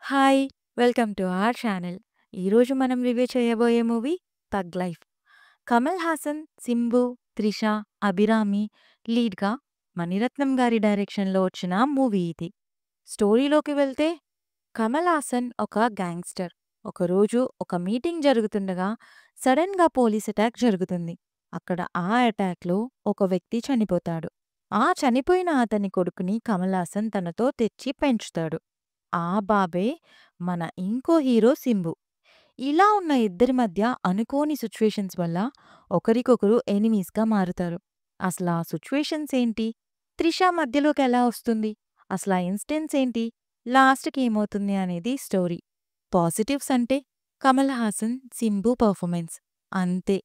Hi! Welcome to our channel. ఈరోజు మనం review చేయబోయే movie 'thug life'. Kamal Haasan, Simbu, Trisha, Abhirami లీడ్‌గా మణిరత్నం గారి డైరెక్షన్‌లో వచ్చిన మూవీ ఇది. స్టోరీలోకి వెళ్తే కమల్ హాసన్ ఒక గ్యాంగ్‌స్టర్. ఒకరోజు ఒక మీటింగ్ జరుగుతుండగా సడెన్‌గా పోలీస్ అటాక్ జరుగుతుంది. అక్కడ ఆ అటాక్‌లో ఒక వ్యక్తి చనిపోతాడు. ఆ చనిపోయిన అతని కొడుకుని కమల్ హాసన్ తనతో తెచ్చి పెంచుతాడు. ఆ బాబే మన ఇంకో హీరో 'సింబు'. ఇలా ఉన్న ఇద్దరి మధ్య అనుకోని సిట్యుయేషన్స్ వల్ల ఒకరికొకరు ఎనిమీస్‌గా మారుతారు. అసలా సిట్యుయేషన్స్ ఏంటి? త్రిష మధ్యలోకెలా వస్తుంది? అసలా ఇన్సిడెంట్స్ ఏంటి? లాస్ట్‌కి ఏమవుతుంది అనేది స్టోరీ. పాజిటివ్స్ అంటే కమల్ హాసన్, సింబు పర్ఫార్మెన్స్. అంతే.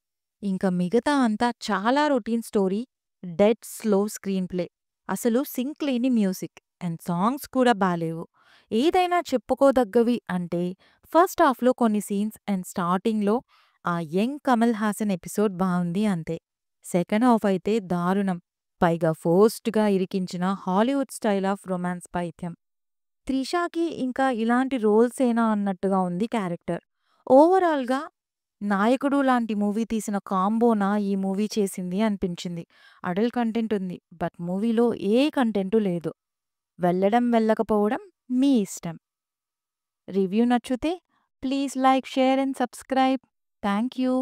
ఇంక మిగతా అంతా చాలా routine story, dead slow screen play. అసలు సింక్ లేని మ్యూజిక్ అండ్ సాంగ్స్ కూడా బాలేవు. ఏదైనా చెప్పుకోదగ్గవి అంటే ఫస్ట్ హాఫ్‌లో కొన్ని సీన్స్ అండ్ స్టార్టింగ్‌లో ఆ యంగ్ కమల్ హాసన్ ఎపిసోడ్ బావుంది అంతే. సెకండ్ హాఫ్ అయితే దారుణం. పైగా ఫోర్స్డ్‌గా ఇరికించిన హాలీవుడ్ స్టైల్ ఆఫ్ రొమాన్స్ పైత్యం. త్రిషకి ఇంకా ఇలాంటి రోల్సేనా అన్నట్టుగా ఉంది క్యారెక్టర్. ఓవరాల్‌గా నాయకుడు లాంటి మూవీ తీసిన కాంబోనా ఈ మూవీ చేసింది అనిపించింది. అడల్ట్ కంటెంట్ ఉంది. బట్ మూవీలో ఏ కంటెంటు లేదు. వెళ్ళడం వెళ్ళకపోవడం మీ ఇష్టం. రివ్యూ నచ్చితే please like, share and subscribe. Thank you.